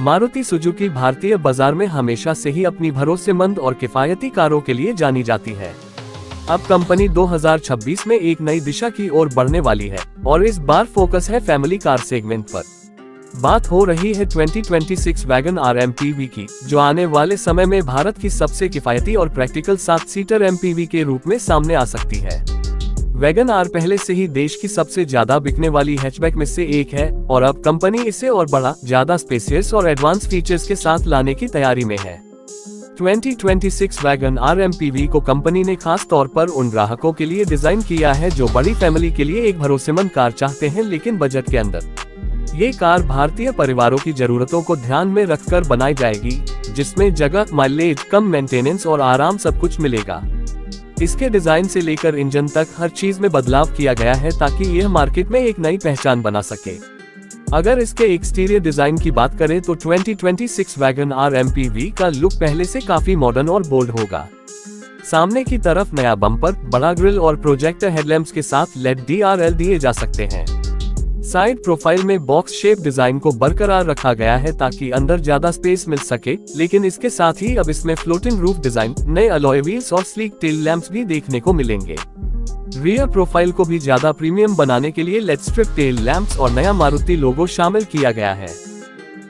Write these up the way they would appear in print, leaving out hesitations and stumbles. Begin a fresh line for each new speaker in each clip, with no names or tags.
Maruti Suzuki भारतीय बाजार में हमेशा से ही अपनी भरोसेमंद और किफायती कारों के लिए जानी जाती है। अब कंपनी 2026 में एक नई दिशा की ओर बढ़ने वाली है और इस बार फोकस है फैमिली कार सेगमेंट पर। बात हो रही है 2026 वैगन आर एमपीवी की, जो आने वाले समय में भारत की सबसे किफायती और प्रैक्टिकल 7 सीटर एमपीवी के रूप में सामने आ सकती है। वैगन आर पहले से ही देश की सबसे ज्यादा बिकने वाली हैचबैक में से एक है और अब कंपनी इसे और बड़ा, ज्यादा स्पेसियस और एडवांस फीचर्स के साथ लाने की तैयारी में है। 2026 वैगन आर एमपीवी को कंपनी ने खास तौर पर उन ग्राहकों के लिए डिजाइन किया है जो बड़ी फैमिली के लिए एक भरोसेमंद कार चाहते हैं, लेकिन बजट के अंदर। ये कार भारतीय परिवारों की जरूरतों को ध्यान में रखकर बनाई जाएगी, जिसमें जगह, माइलेज, कम मेंटेनेंस और आराम सब कुछ मिलेगा। इसके डिजाइन से लेकर इंजन तक हर चीज में बदलाव किया गया है ताकि यह मार्केट में एक नई पहचान बना सके। अगर इसके एक्सटीरियर डिजाइन की बात करें तो 2026 वैगन आर एमपीवी का लुक पहले से काफी मॉडर्न और बोल्ड होगा। सामने की तरफ नया बम्पर, बड़ा ग्रिल और प्रोजेक्टर हेडलैम्प्स के साथ लेड डीआरएल दिए जा सकते हैं। साइड प्रोफाइल में बॉक्स शेप डिजाइन को बरकरार रखा गया है ताकि अंदर ज्यादा स्पेस मिल सके, लेकिन इसके साथ ही अब इसमें फ्लोटिंग रूफ डिजाइन, नए अलॉय व्हील्स और स्लीक टेल लैंप्स भी देखने को मिलेंगे। रियर प्रोफाइल को भी ज्यादा प्रीमियम बनाने के लिए लेड स्ट्रिप टेल लैंप्स और नया मारुति लोगो शामिल किया गया है।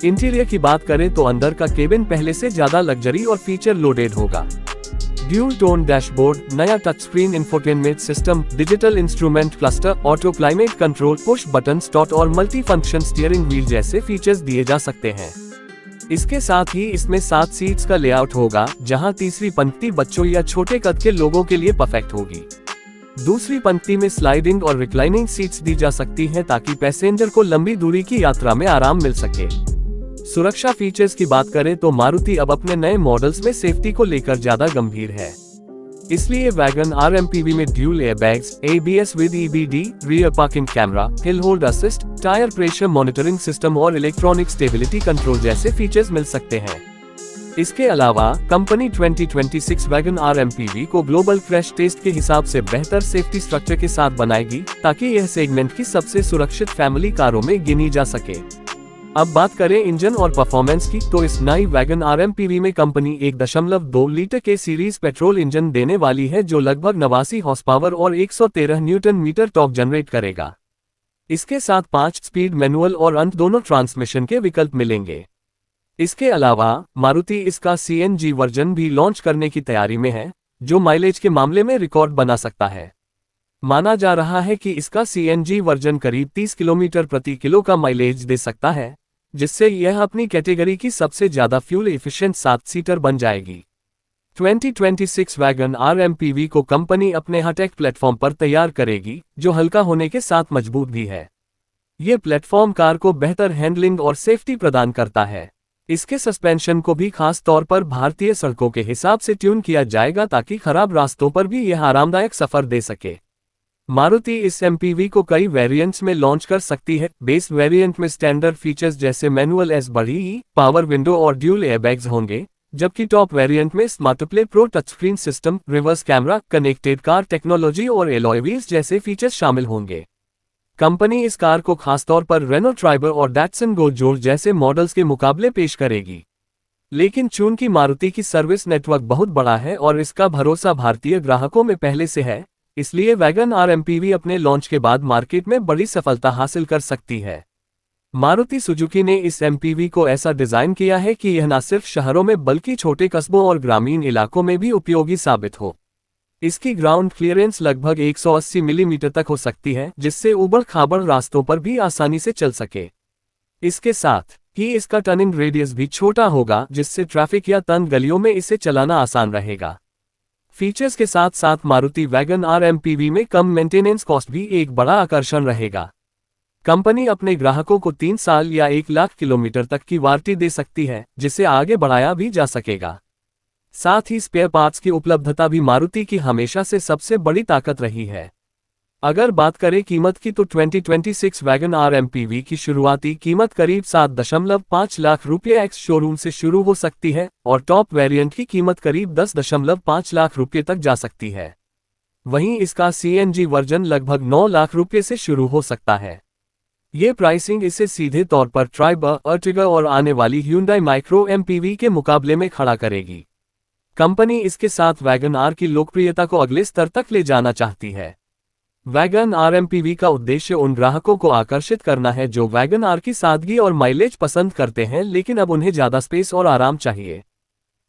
इंटीरियर की बात करें तो अंदर का केबिन पहले से ज्यादा लग्जरी और फीचर लोडेड होगा। ड्यूल टोन डैशबोर्ड, नया touch screen infotainment system, digital instrument cluster, auto climate control, push button start और मल्टी फंक्शन स्टीयरिंग व्हील जैसे फीचर्स दिए जा सकते हैं। इसके साथ ही इसमें 7 सीट्स का लेआउट होगा, जहां तीसरी पंक्ति बच्चों या छोटे कद के लोगों के लिए परफेक्ट होगी। दूसरी पंक्ति में स्लाइडिंग और रिक्लाइनिंग सीट्स दी जा सकती हैं ताकि पैसेंजर को लंबी दूरी की यात्रा में आराम मिल सके। सुरक्षा फीचर्स की बात करें तो मारुति अब अपने नए मॉडल्स में सेफ्टी को लेकर ज्यादा गंभीर है। इसलिए वैगन आर एमपीवी में dual airbags, ABS with EBD, rear parking camera, hill hold assist, tyre pressure monitoring system और इलेक्ट्रॉनिक स्टेबिलिटी कंट्रोल जैसे फीचर्स मिल सकते हैं। इसके अलावा कंपनी 2026 वैगन आर एमपीवी को ग्लोबल क्रैश टेस्ट के हिसाब से बेहतर सेफ्टी स्ट्रक्चर के साथ बनाएगी ताकि यह सेगमेंट की सबसे सुरक्षित फैमिली कारों में गिनी जा सके। अब बात करें इंजन और परफॉर्मेंस की, तो इस नई वैगन आर एमपीवी में कंपनी 1.2 लीटर के सीरीज पेट्रोल इंजन देने वाली है जो लगभग 89 हॉर्स पावर और 113 न्यूटन मीटर टॉर्क जनरेट करेगा। इसके साथ 5 स्पीड मैनुअल और अंत दोनों ट्रांसमिशन के विकल्प मिलेंगे। इसके अलावा मारुति इसका सीएनजी वर्जन भी लॉन्च करने की तैयारी में है, जो माइलेज के मामले में रिकॉर्ड बना सकता है। माना जा रहा है कि इसका सीएनजी वर्जन करीब 30 किलोमीटर प्रति किलो का माइलेज दे सकता है, जिससे यह अपनी कैटेगरी की सबसे ज्यादा फ्यूल एफिशिएंट 7 सीटर बन जाएगी। 2026 वैगन आर एमपीवी को कंपनी अपने हाईटेक प्लेटफॉर्म पर तैयार करेगी, जो हल्का होने के साथ मजबूत भी है। ये प्लेटफॉर्म कार को बेहतर हैंडलिंग और सेफ्टी प्रदान करता है। इसके सस्पेंशन को भी खास तौर पर भारतीय सड़कों के हिसाब से ट्यून किया जाएगा ताकि खराब रास्तों पर भी यह आरामदायक सफर दे सके। मारुति इस एमपीवी को कई वेरिएंट्स में लॉन्च कर सकती है। बेस वेरिएंट में स्टैंडर्ड फीचर्स जैसे मैनुअल एस बड़ी, पावर विंडो और ड्यूल एयरबैग्स होंगे, जबकि टॉप वेरिएंट में SmartPlay pro touch screen system, reverse camera, connected car technology और एलॉय व्हील्स जैसे फीचर्स शामिल होंगे। कंपनी इस कार को खासतौर पर रेनो ट्राइबर और डैटसन गो जोर जैसे मॉडल्स के मुकाबले पेश करेगी। लेकिन चूंकि मारुति की सर्विस नेटवर्क बहुत बड़ा है और इसका भरोसा भारतीय ग्राहकों में पहले से है, इसलिए वैगन आर एमपीवी अपने लॉन्च के बाद मार्केट में बड़ी सफलता हासिल कर सकती है। मारुति सुजुकी ने इस एमपीवी को ऐसा डिजाइन किया है कि यह न सिर्फ शहरों में बल्कि छोटे कस्बों और ग्रामीण इलाकों में भी उपयोगी साबित हो। इसकी ग्राउंड क्लियरेंस लगभग 180 मिलीमीटर तक हो सकती है, जिससे उबड़ खाबड़ रास्तों पर भी आसानी से चल सके। इसके साथ ही इसका टर्निंग रेडियस भी छोटा होगा, जिससे ट्रैफिक या तंग गलियों में इसे चलाना आसान रहेगा। फीचर्स के साथ साथ मारुति वैगन आर एमपीवी में कम मेंटेनेंस कॉस्ट भी एक बड़ा आकर्षण रहेगा। कंपनी अपने ग्राहकों को 3 साल या 1 लाख किलोमीटर तक की वारंटी दे सकती है, जिसे आगे बढ़ाया भी जा सकेगा। साथ ही स्पेयर पार्ट्स की उपलब्धता भी मारुति की हमेशा से सबसे बड़ी ताकत रही है। अगर बात करें कीमत की, तो 2026 वैगन आर एमपीवी की शुरुआती कीमत करीब 7.5 लाख रुपये एक्स शोरूम से शुरू हो सकती है और टॉप वेरिएंट की कीमत करीब 10.5 लाख रुपये तक जा सकती है। वहीं इसका सीएनजी वर्जन लगभग 9 लाख रुपये से शुरू हो सकता है। ये प्राइसिंग इसे सीधे तौर पर ट्राइबर, अर्टिगा और आने वाली Hyundai माइक्रो एमपीवी के मुकाबले में खड़ा करेगी। कंपनी इसके साथ वैगन आर की लोकप्रियता को अगले स्तर तक ले जाना चाहती है। वैगन आर एमपीवी का उद्देश्य उन ग्राहकों को आकर्षित करना है जो वैगन आर की सादगी और माइलेज पसंद करते हैं लेकिन अब उन्हें ज़्यादा स्पेस और आराम चाहिए।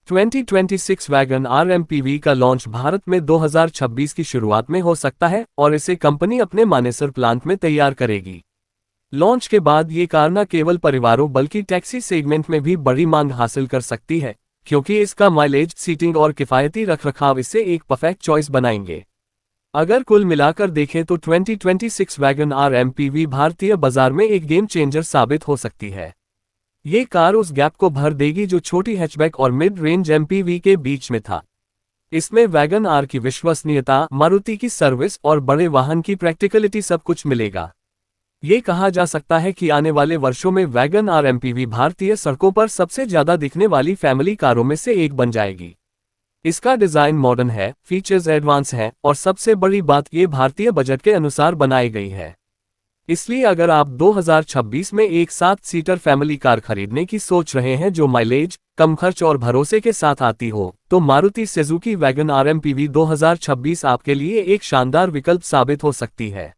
2026 वैगन आर एमपीवी का लॉन्च भारत में 2026 की शुरुआत में हो सकता है और इसे कंपनी अपने मानेसर प्लांट में तैयार करेगी। लॉन्च के बाद ये कार न केवल परिवारों बल्कि टैक्सी सेगमेंट में भी बड़ी मांग हासिल कर सकती है, क्योंकि इसका माइलेज, सीटिंग और किफ़ायती रखरखाव इसे एक परफेक्ट चॉइस बनाएंगे। अगर कुल मिलाकर देखें तो 2026 वैगन आर एमपीवी भारतीय बाजार में एक गेम चेंजर साबित हो सकती है। ये कार उस गैप को भर देगी जो छोटी हैचबैक और मिड रेंज एमपीवी के बीच में था। इसमें वैगन आर की विश्वसनीयता, मारुति की सर्विस और बड़े वाहन की प्रैक्टिकलिटी सब कुछ मिलेगा। ये कहा जा सकता है कि आने वाले वर्षों में वैगन आर एमपीवी भारतीय सड़कों पर सबसे ज्यादा दिखने वाली फैमिली कारों में से एक बन जाएगी। इसका डिजाइन मॉडर्न है, फीचर्स एडवांस हैं और सबसे बड़ी बात ये भारतीय बजट के अनुसार बनाई गई है। इसलिए अगर आप 2026 में एक 7 सीटर फैमिली कार खरीदने की सोच रहे हैं जो माइलेज, कम खर्च और भरोसे के साथ आती हो, तो Maruti Suzuki Wagon R MPV 2026 आपके लिए एक शानदार विकल्प साबित हो सकती है।